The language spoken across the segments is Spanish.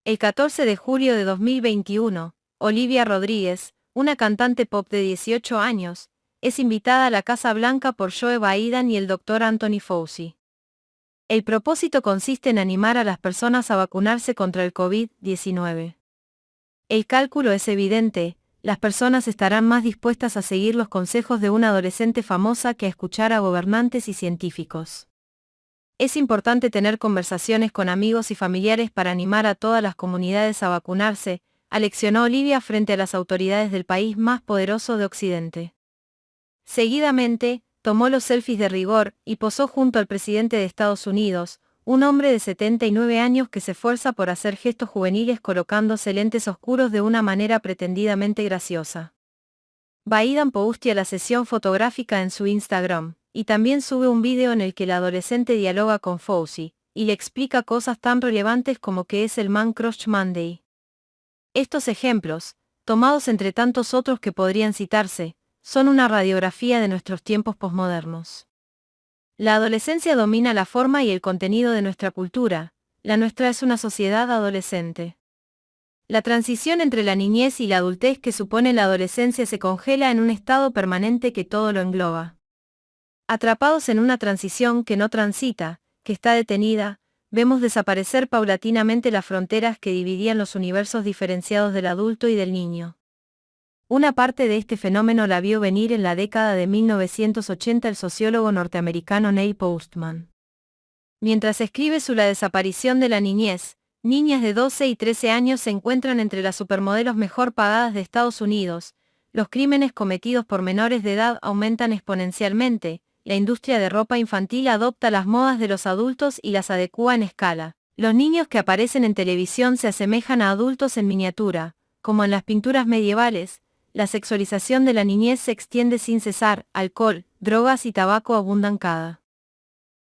El 14 de julio de 2021, Olivia Rodríguez, una cantante pop de 18 años, es invitada a la Casa Blanca por Joe Biden y el Dr. Anthony Fauci. El propósito consiste en animar a las personas a vacunarse contra el COVID-19. El cálculo es evidente: las personas estarán más dispuestas a seguir los consejos de una adolescente famosa que a escuchar a gobernantes y científicos. Es importante tener conversaciones con amigos y familiares para animar a todas las comunidades a vacunarse, aleccionó Olivia frente a las autoridades del país más poderoso de Occidente. Seguidamente, tomó los selfies de rigor y posó junto al presidente de Estados Unidos, un hombre de 79 años que se esfuerza por hacer gestos juveniles colocándose lentes oscuros de una manera pretendidamente graciosa. Biden postea la sesión fotográfica en su Instagram, y también sube un video en el que la adolescente dialoga con Fauci, y le explica cosas tan relevantes como qué es el Man Crush Monday. Estos ejemplos, tomados entre tantos otros que podrían citarse, son una radiografía de nuestros tiempos posmodernos. La adolescencia domina la forma y el contenido de nuestra cultura, la nuestra es una sociedad adolescente. La transición entre la niñez y la adultez que supone la adolescencia se congela en un estado permanente que todo lo engloba. Atrapados en una transición que no transita, que está detenida, vemos desaparecer paulatinamente las fronteras que dividían los universos diferenciados del adulto y del niño. Una parte de este fenómeno la vio venir en la década de 1980 el sociólogo norteamericano Neil Postman. Mientras escribe su La desaparición de la niñez, niñas de 12 y 13 años se encuentran entre las supermodelos mejor pagadas de Estados Unidos, los crímenes cometidos por menores de edad aumentan exponencialmente, la industria de ropa infantil adopta las modas de los adultos y las adecúa en escala. Los niños que aparecen en televisión se asemejan a adultos en miniatura, como en las pinturas medievales. La sexualización de la niñez se extiende sin cesar, alcohol, drogas y tabaco abundan cada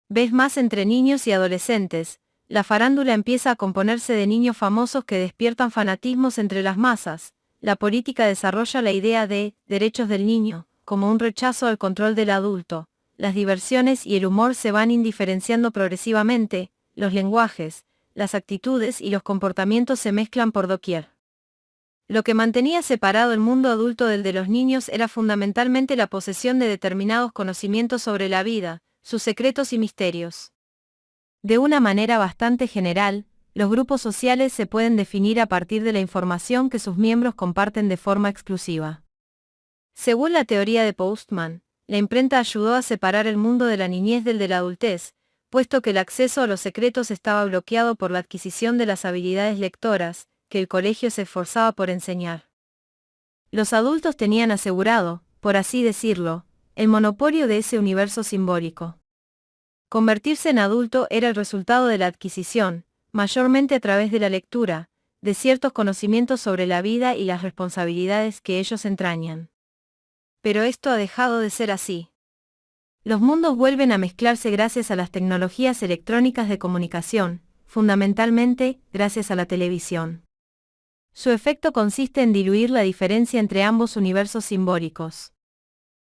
vez más entre niños y adolescentes. La farándula empieza a componerse de niños famosos que despiertan fanatismos entre las masas. La política desarrolla la idea de derechos del niño, como un rechazo al control del adulto. Las diversiones y el humor se van indiferenciando progresivamente, los lenguajes, las actitudes y los comportamientos se mezclan por doquier. Lo que mantenía separado el mundo adulto del de los niños era fundamentalmente la posesión de determinados conocimientos sobre la vida, sus secretos y misterios. De una manera bastante general, los grupos sociales se pueden definir a partir de la información que sus miembros comparten de forma exclusiva. Según la teoría de Postman, la imprenta ayudó a separar el mundo de la niñez del de la adultez, puesto que el acceso a los secretos estaba bloqueado por la adquisición de las habilidades lectoras, que el colegio se esforzaba por enseñar. Los adultos tenían asegurado, por así decirlo, el monopolio de ese universo simbólico. Convertirse en adulto era el resultado de la adquisición, mayormente a través de la lectura, de ciertos conocimientos sobre la vida y las responsabilidades que ellos entrañan. Pero esto ha dejado de ser así. Los mundos vuelven a mezclarse gracias a las tecnologías electrónicas de comunicación, fundamentalmente, gracias a la televisión. Su efecto consiste en diluir la diferencia entre ambos universos simbólicos.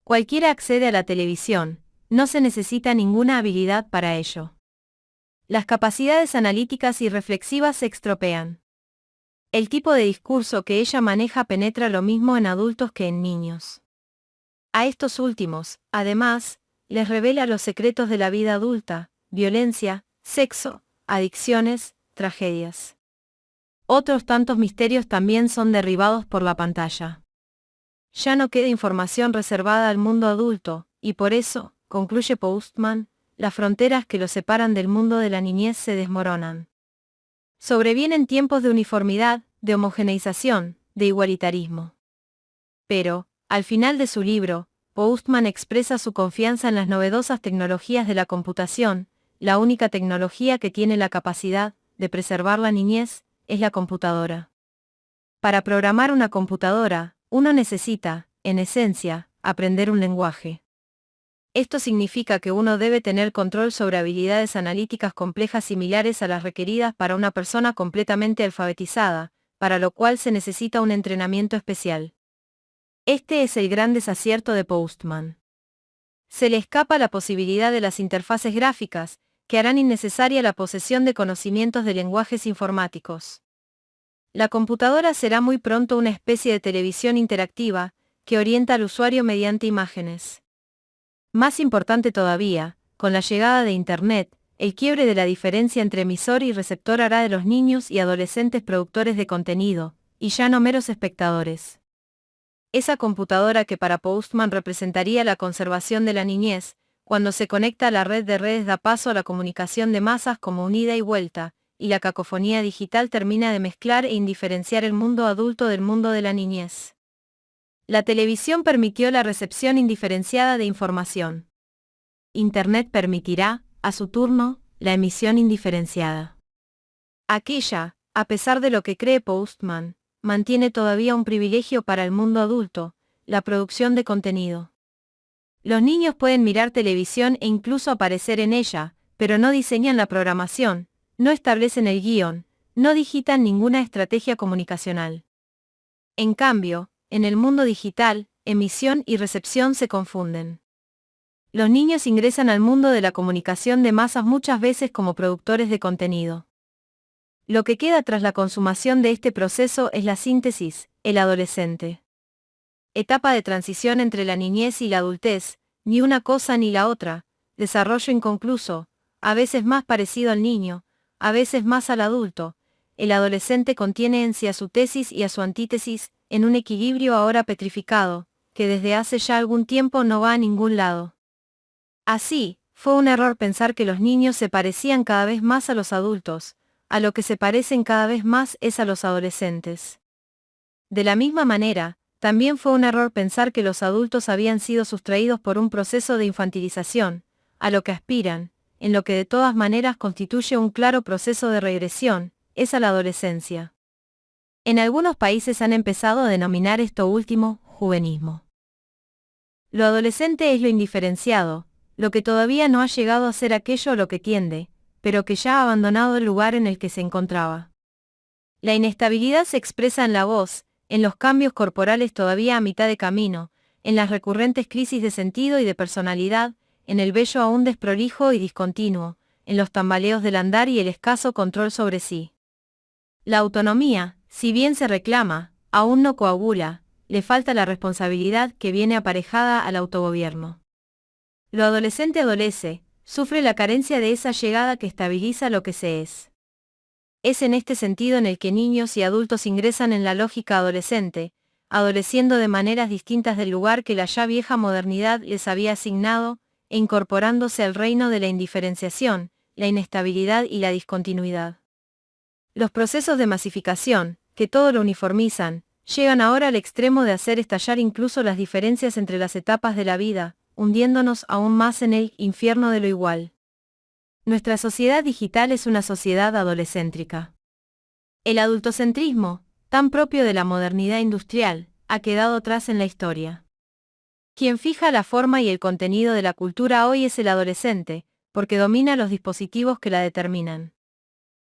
Cualquiera accede a la televisión, no se necesita ninguna habilidad para ello. Las capacidades analíticas y reflexivas se estropean. El tipo de discurso que ella maneja penetra lo mismo en adultos que en niños. A estos últimos, además, les revela los secretos de la vida adulta, violencia, sexo, adicciones, tragedias. Otros tantos misterios también son derribados por la pantalla. Ya no queda información reservada al mundo adulto, y por eso, concluye Postman, las fronteras que los separan del mundo de la niñez se desmoronan. Sobrevienen tiempos de uniformidad, de homogeneización, de igualitarismo. Pero, al final de su libro, Postman expresa su confianza en las novedosas tecnologías de la computación. La única tecnología que tiene la capacidad de preservar la niñez es la computadora. Para programar una computadora, uno necesita, en esencia, aprender un lenguaje. Esto significa que uno debe tener control sobre habilidades analíticas complejas similares a las requeridas para una persona completamente alfabetizada, para lo cual se necesita un entrenamiento especial. Este es el gran desacierto de Postman. Se le escapa la posibilidad de las interfaces gráficas, que harán innecesaria la posesión de conocimientos de lenguajes informáticos. La computadora será muy pronto una especie de televisión interactiva, que orienta al usuario mediante imágenes. Más importante todavía, con la llegada de Internet, el quiebre de la diferencia entre emisor y receptor hará de los niños y adolescentes productores de contenido, y ya no meros espectadores. Esa computadora que para Postman representaría la conservación de la niñez, cuando se conecta a la red de redes da paso a la comunicación de masas como un ida y vuelta, y la cacofonía digital termina de mezclar e indiferenciar el mundo adulto del mundo de la niñez. La televisión permitió la recepción indiferenciada de información. Internet permitirá, a su turno, la emisión indiferenciada. Aquella, a pesar de lo que cree Postman, mantiene todavía un privilegio para el mundo adulto, la producción de contenido. Los niños pueden mirar televisión e incluso aparecer en ella, pero no diseñan la programación, no establecen el guión, no digitan ninguna estrategia comunicacional. En cambio, en el mundo digital, emisión y recepción se confunden. Los niños ingresan al mundo de la comunicación de masas muchas veces como productores de contenido. Lo que queda tras la consumación de este proceso es la síntesis, el adolescente. Etapa de transición entre la niñez y la adultez, ni una cosa ni la otra, desarrollo inconcluso, a veces más parecido al niño, a veces más al adulto. El adolescente contiene en sí a su tesis y a su antítesis, en un equilibrio ahora petrificado, que desde hace ya algún tiempo no va a ningún lado. Así, fue un error pensar que los niños se parecían cada vez más a los adultos, a lo que se parecen cada vez más es a los adolescentes. De la misma manera, también fue un error pensar que los adultos habían sido sustraídos por un proceso de infantilización, a lo que aspiran, en lo que de todas maneras constituye un claro proceso de regresión, es a la adolescencia. En algunos países han empezado a denominar esto último, juvenismo. Lo adolescente es lo indiferenciado, lo que todavía no ha llegado a ser aquello a lo que tiende, pero que ya ha abandonado el lugar en el que se encontraba. La inestabilidad se expresa en la voz, en los cambios corporales todavía a mitad de camino, en las recurrentes crisis de sentido y de personalidad, en el vello aún desprolijo y discontinuo, en los tambaleos del andar y el escaso control sobre sí. La autonomía, si bien se reclama, aún no coagula, le falta la responsabilidad que viene aparejada al autogobierno. Lo adolescente adolece, sufre la carencia de esa llegada que estabiliza lo que se es. Es en este sentido en el que niños y adultos ingresan en la lógica adolescente, adoleciendo de maneras distintas del lugar que la ya vieja modernidad les había asignado, e incorporándose al reino de la indiferenciación, la inestabilidad y la discontinuidad. Los procesos de masificación, que todo lo uniformizan, llegan ahora al extremo de hacer estallar incluso las diferencias entre las etapas de la vida, hundiéndonos aún más en el infierno de lo igual. Nuestra sociedad digital es una sociedad adolescéntrica. El adultocentrismo, tan propio de la modernidad industrial, ha quedado atrás en la historia. Quien fija la forma y el contenido de la cultura hoy es el adolescente, porque domina los dispositivos que la determinan.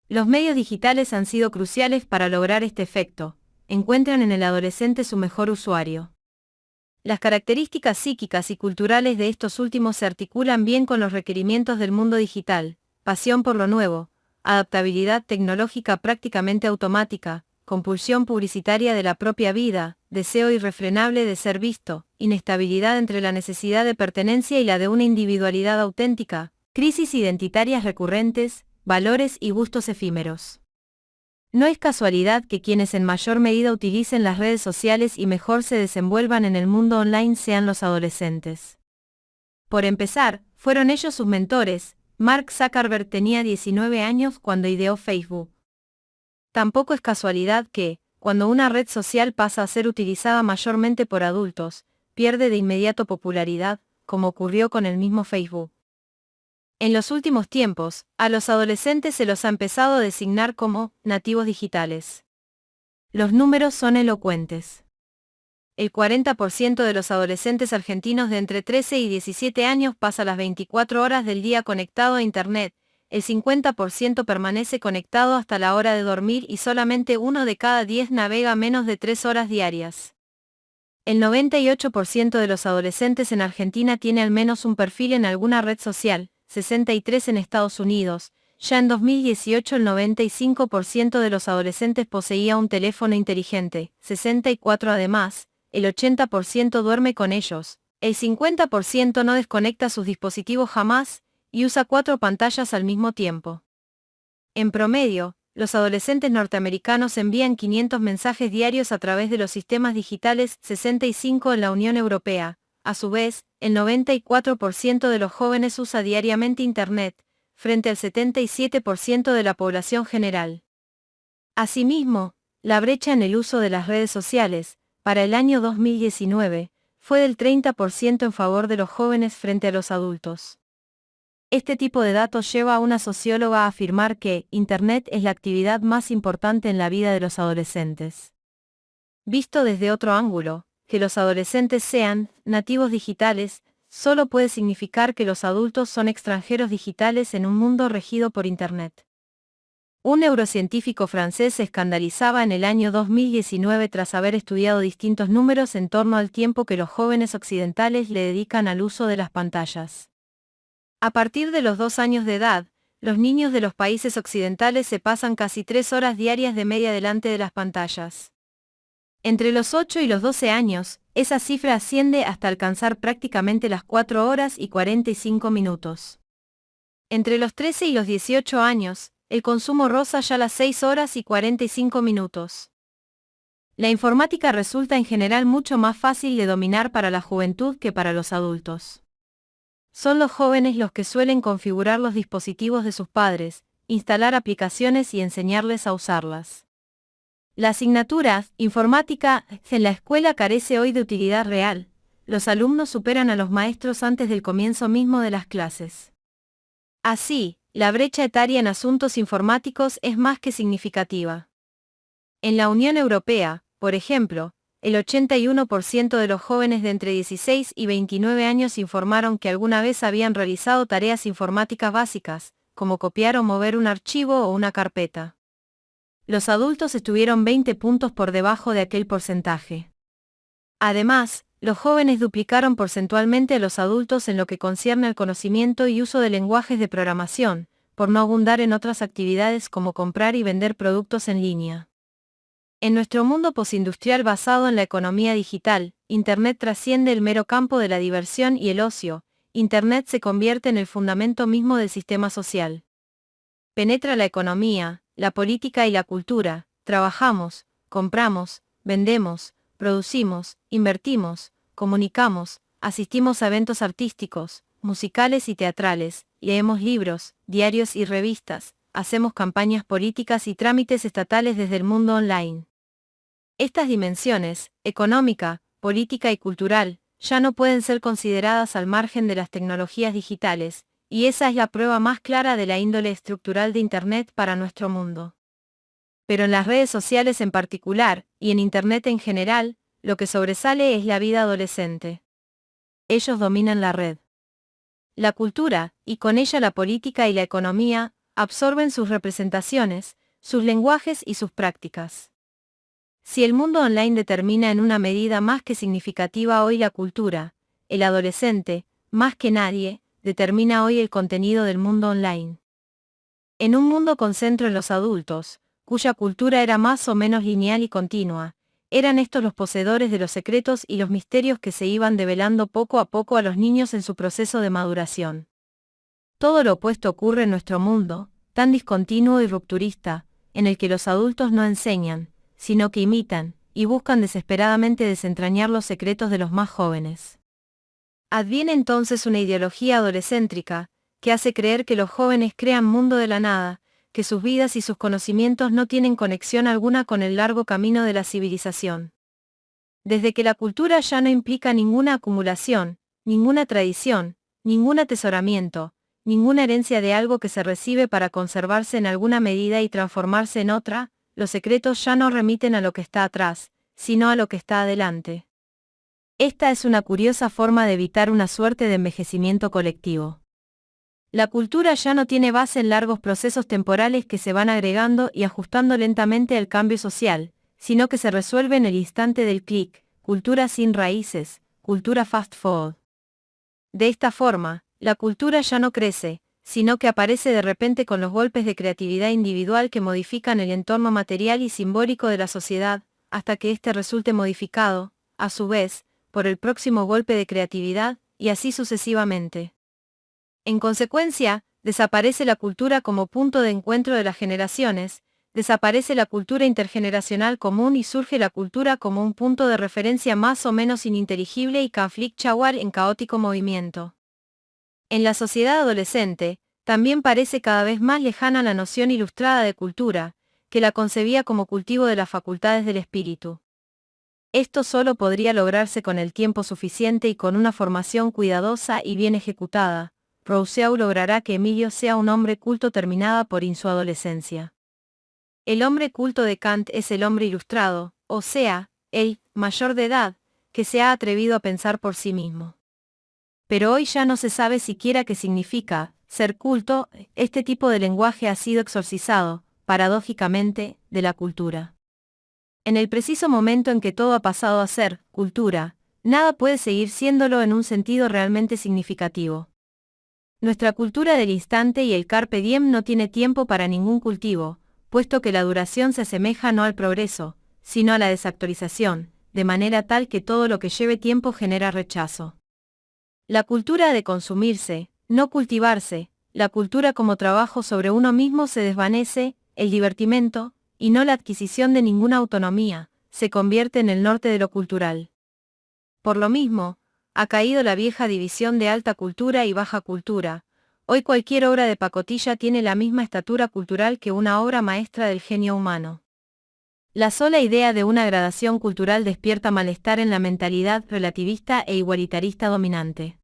Los medios digitales han sido cruciales para lograr este efecto, encuentran en el adolescente su mejor usuario. Las características psíquicas y culturales de estos últimos se articulan bien con los requerimientos del mundo digital, pasión por lo nuevo, adaptabilidad tecnológica prácticamente automática, compulsión publicitaria de la propia vida, deseo irrefrenable de ser visto, inestabilidad entre la necesidad de pertenencia y la de una individualidad auténtica, crisis identitarias recurrentes, valores y gustos efímeros. No es casualidad que quienes en mayor medida utilicen las redes sociales y mejor se desenvuelvan en el mundo online sean los adolescentes. Por empezar, fueron ellos sus mentores. Mark Zuckerberg tenía 19 años cuando ideó Facebook. Tampoco es casualidad que, cuando una red social pasa a ser utilizada mayormente por adultos, pierde de inmediato popularidad, como ocurrió con el mismo Facebook. En los últimos tiempos, a los adolescentes se los ha empezado a designar como nativos digitales. Los números son elocuentes. El 40% de los adolescentes argentinos de entre 13 y 17 años pasa las 24 horas del día conectado a Internet, el 50% permanece conectado hasta la hora de dormir y solamente 1 de cada 10 navega menos de 3 horas diarias. El 98% de los adolescentes en Argentina tiene al menos un perfil en alguna red social, 63 en Estados Unidos, Ya en 2018 el 95% de los adolescentes poseía un teléfono inteligente, 64% además, el 80% duerme con ellos, el 50% no desconecta sus dispositivos jamás, y usa 4 pantallas al mismo tiempo. En promedio, los adolescentes norteamericanos envían 500 mensajes diarios a través de los sistemas digitales, 65 en la Unión Europea. A su vez, el 94% de los jóvenes usa diariamente Internet, frente al 77% de la población general. Asimismo, la brecha en el uso de las redes sociales, para el año 2019, fue del 30% en favor de los jóvenes frente a los adultos. Este tipo de datos lleva a una socióloga a afirmar que Internet es la actividad más importante en la vida de los adolescentes. Visto desde otro ángulo, que los adolescentes sean nativos digitales, solo puede significar que los adultos son extranjeros digitales en un mundo regido por Internet. Un neurocientífico francés se escandalizaba en el año 2019 tras haber estudiado distintos números en torno al tiempo que los jóvenes occidentales le dedican al uso de las pantallas. A partir de los 2 años de edad, los niños de los países occidentales se pasan casi 3 horas diarias de media delante de las pantallas. Entre los 8 y los 12 años, esa cifra asciende hasta alcanzar prácticamente las 4 horas y 45 minutos. Entre los 13 y los 18 años, el consumo roza ya las 6 horas y 45 minutos. La informática resulta en general mucho más fácil de dominar para la juventud que para los adultos. Son los jóvenes los que suelen configurar los dispositivos de sus padres, instalar aplicaciones y enseñarles a usarlas. La asignatura informática en la escuela carece hoy de utilidad real. Los alumnos superan a los maestros antes del comienzo mismo de las clases. Así, la brecha etaria en asuntos informáticos es más que significativa. En la Unión Europea, por ejemplo, el 81% de los jóvenes de entre 16 y 29 años informaron que alguna vez habían realizado tareas informáticas básicas, como copiar o mover un archivo o una carpeta. Los adultos estuvieron 20 puntos por debajo de aquel porcentaje. Además, los jóvenes duplicaron porcentualmente a los adultos en lo que concierne al conocimiento y uso de lenguajes de programación, por no abundar en otras actividades como comprar y vender productos en línea. En nuestro mundo postindustrial basado en la economía digital, Internet trasciende el mero campo de la diversión y el ocio. Internet se convierte en el fundamento mismo del sistema social. Penetra la economía, la política y la cultura, trabajamos, compramos, vendemos, producimos, invertimos, comunicamos, asistimos a eventos artísticos, musicales y teatrales, leemos libros, diarios y revistas, hacemos campañas políticas y trámites estatales desde el mundo online. Estas dimensiones, económica, política y cultural, ya no pueden ser consideradas al margen de las tecnologías digitales, y esa es la prueba más clara de la índole estructural de Internet para nuestro mundo. Pero en las redes sociales en particular, y en Internet en general, lo que sobresale es la vida adolescente. Ellos dominan la red. La cultura, y con ella la política y la economía, absorben sus representaciones, sus lenguajes y sus prácticas. Si el mundo online determina en una medida más que significativa hoy la cultura, el adolescente, más que nadie, determina hoy el contenido del mundo online. En un mundo con centro en los adultos, cuya cultura era más o menos lineal y continua, eran estos los poseedores de los secretos y los misterios que se iban develando poco a poco a los niños en su proceso de maduración. Todo lo opuesto ocurre en nuestro mundo, tan discontinuo y rupturista, en el que los adultos no enseñan, sino que imitan, y buscan desesperadamente desentrañar los secretos de los más jóvenes. Adviene entonces una ideología adolescéntrica, que hace creer que los jóvenes crean mundo de la nada, que sus vidas y sus conocimientos no tienen conexión alguna con el largo camino de la civilización. Desde que la cultura ya no implica ninguna acumulación, ninguna tradición, ningún atesoramiento, ninguna herencia de algo que se recibe para conservarse en alguna medida y transformarse en otra, los secretos ya no remiten a lo que está atrás, sino a lo que está adelante. Esta es una curiosa forma de evitar una suerte de envejecimiento colectivo. La cultura ya no tiene base en largos procesos temporales que se van agregando y ajustando lentamente al cambio social, sino que se resuelve en el instante del clic, cultura sin raíces, cultura fast food. De esta forma, la cultura ya no crece, sino que aparece de repente con los golpes de creatividad individual que modifican el entorno material y simbólico de la sociedad, hasta que éste resulte modificado, a su vez, por el próximo golpe de creatividad, y así sucesivamente. En consecuencia, desaparece la cultura como punto de encuentro de las generaciones, desaparece la cultura intergeneracional común y surge la cultura como un punto de referencia más o menos ininteligible y conflictual en caótico movimiento. En la sociedad adolescente, también parece cada vez más lejana la noción ilustrada de cultura, que la concebía como cultivo de las facultades del espíritu. Esto solo podría lograrse con el tiempo suficiente y con una formación cuidadosa y bien ejecutada. Rousseau logrará que Emilio sea un hombre culto terminada por su adolescencia. El hombre culto de Kant es el hombre ilustrado, o sea, el mayor de edad, que se ha atrevido a pensar por sí mismo. Pero hoy ya no se sabe siquiera qué significa ser culto. Este tipo de lenguaje ha sido exorcizado, paradójicamente, de la cultura. En el preciso momento en que todo ha pasado a ser cultura, nada puede seguir siéndolo en un sentido realmente significativo. Nuestra cultura del instante y el carpe diem no tiene tiempo para ningún cultivo, puesto que la duración se asemeja no al progreso, sino a la desactualización, de manera tal que todo lo que lleve tiempo genera rechazo. La cultura de consumirse, no cultivarse, la cultura como trabajo sobre uno mismo se desvanece, el divertimento, y no la adquisición de ninguna autonomía, se convierte en el norte de lo cultural. Por lo mismo, ha caído la vieja división de alta cultura y baja cultura. Hoy cualquier obra de pacotilla tiene la misma estatura cultural que una obra maestra del genio humano. La sola idea de una gradación cultural despierta malestar en la mentalidad relativista e igualitarista dominante.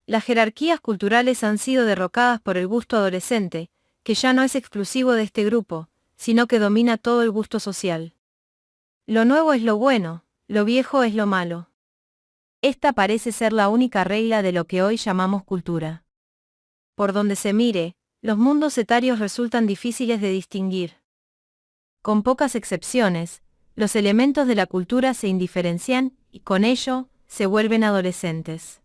Las jerarquías culturales han sido derrocadas por el gusto adolescente, que ya no es exclusivo de este grupo, sino que domina todo el gusto social. Lo nuevo es lo bueno, lo viejo es lo malo. Esta parece ser la única regla de lo que hoy llamamos cultura. Por donde se mire, los mundos etarios resultan difíciles de distinguir. Con pocas excepciones, los elementos de la cultura se indiferencian y, con ello, se vuelven adolescentes.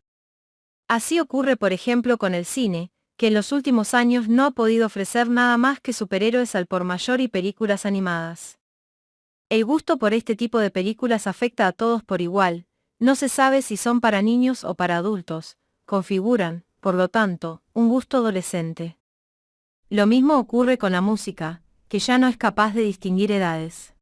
Así ocurre por ejemplo con el cine, que en los últimos años no ha podido ofrecer nada más que superhéroes al por mayor y películas animadas. El gusto por este tipo de películas afecta a todos por igual, no se sabe si son para niños o para adultos, configuran, por lo tanto, un gusto adolescente. Lo mismo ocurre con la música, que ya no es capaz de distinguir edades.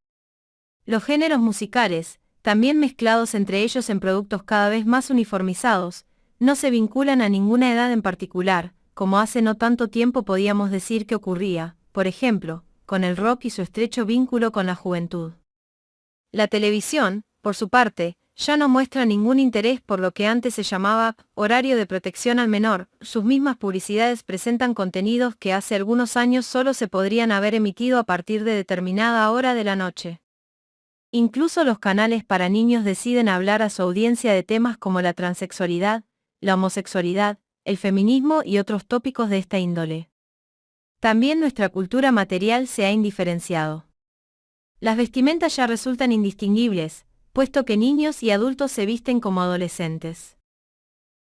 Los géneros musicales, también mezclados entre ellos en productos cada vez más uniformizados, no se vinculan a ninguna edad en particular, como hace no tanto tiempo podíamos decir que ocurría, por ejemplo, con el rock y su estrecho vínculo con la juventud. La televisión, por su parte, ya no muestra ningún interés por lo que antes se llamaba horario de protección al menor. Sus mismas publicidades presentan contenidos que hace algunos años solo se podrían haber emitido a partir de determinada hora de la noche. Incluso los canales para niños deciden hablar a su audiencia de temas como la transexualidad, la homosexualidad, el feminismo y otros tópicos de esta índole. También nuestra cultura material se ha indiferenciado. Las vestimentas ya resultan indistinguibles, puesto que niños y adultos se visten como adolescentes.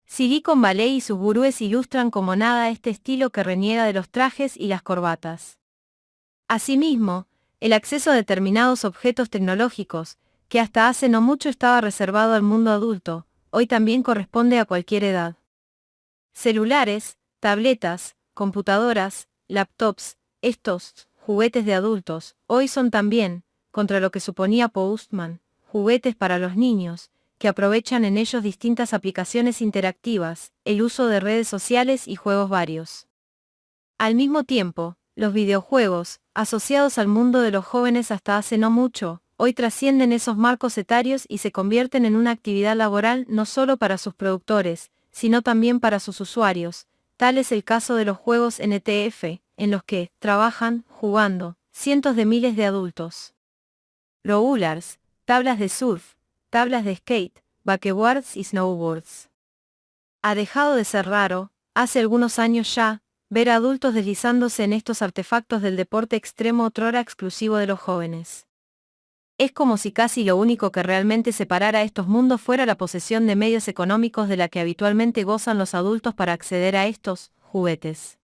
Silicon Valley y sus gurúes ilustran como nada este estilo que reniega de los trajes y las corbatas. Asimismo, el acceso a determinados objetos tecnológicos, que hasta hace no mucho estaba reservado al mundo adulto, hoy también corresponde a cualquier edad. Celulares, tabletas, computadoras, laptops, estos juguetes de adultos, hoy son también, contra lo que suponía Postman, juguetes para los niños, que aprovechan en ellos distintas aplicaciones interactivas, el uso de redes sociales y juegos varios. Al mismo tiempo, los videojuegos, asociados al mundo de los jóvenes hasta hace no mucho, hoy trascienden esos marcos etarios y se convierten en una actividad laboral no solo para sus productores, sino también para sus usuarios. Tal es el caso de los juegos NTF, en los que trabajan, jugando, cientos de miles de adultos. Rollers, tablas de surf, tablas de skate, wakeboards y snowboards. Ha dejado de ser raro, hace algunos años ya, ver a adultos deslizándose en estos artefactos del deporte extremo otrora exclusivo de los jóvenes. Es como si casi lo único que realmente separara estos mundos fuera la posesión de medios económicos de la que habitualmente gozan los adultos para acceder a estos juguetes.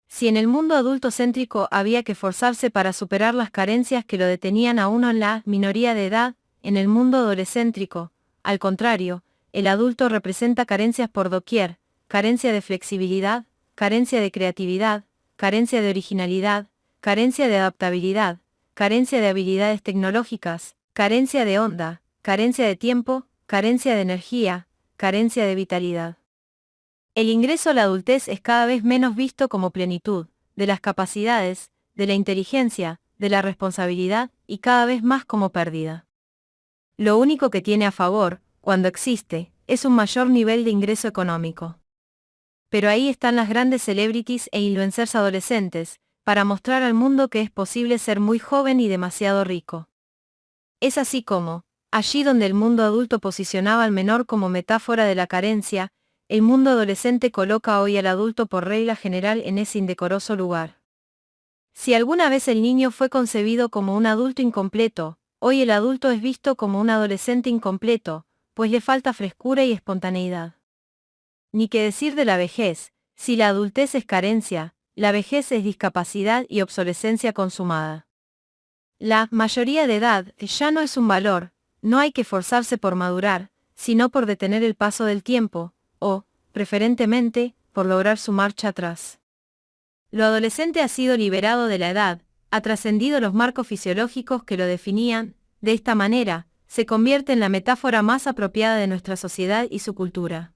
Si en el mundo adultocéntrico había que esforzarse para superar las carencias que lo detenían a uno en la minoría de edad, en el mundo adolescéntrico, al contrario, el adulto representa carencias por doquier, carencia de flexibilidad, carencia de creatividad, carencia de originalidad, carencia de adaptabilidad, carencia de habilidades tecnológicas, carencia de onda, carencia de tiempo, carencia de energía, carencia de vitalidad. El ingreso a la adultez es cada vez menos visto como plenitud, de las capacidades, de la inteligencia, de la responsabilidad, y cada vez más como pérdida. Lo único que tiene a favor, cuando existe, es un mayor nivel de ingreso económico. Pero ahí están las grandes celebrities e influencers adolescentes, para mostrar al mundo que es posible ser muy joven y demasiado rico. Es así como, allí donde el mundo adulto posicionaba al menor como metáfora de la carencia, el mundo adolescente coloca hoy al adulto por regla general en ese indecoroso lugar. Si alguna vez el niño fue concebido como un adulto incompleto, hoy el adulto es visto como un adolescente incompleto, pues le falta frescura y espontaneidad. Ni qué decir de la vejez, si la adultez es carencia, la vejez es discapacidad y obsolescencia consumada. La mayoría de edad ya no es un valor, no hay que esforzarse por madurar, sino por detener el paso del tiempo, o, preferentemente, por lograr su marcha atrás. Lo adolescente ha sido liberado de la edad, ha trascendido los marcos fisiológicos que lo definían, de esta manera, se convierte en la metáfora más apropiada de nuestra sociedad y su cultura.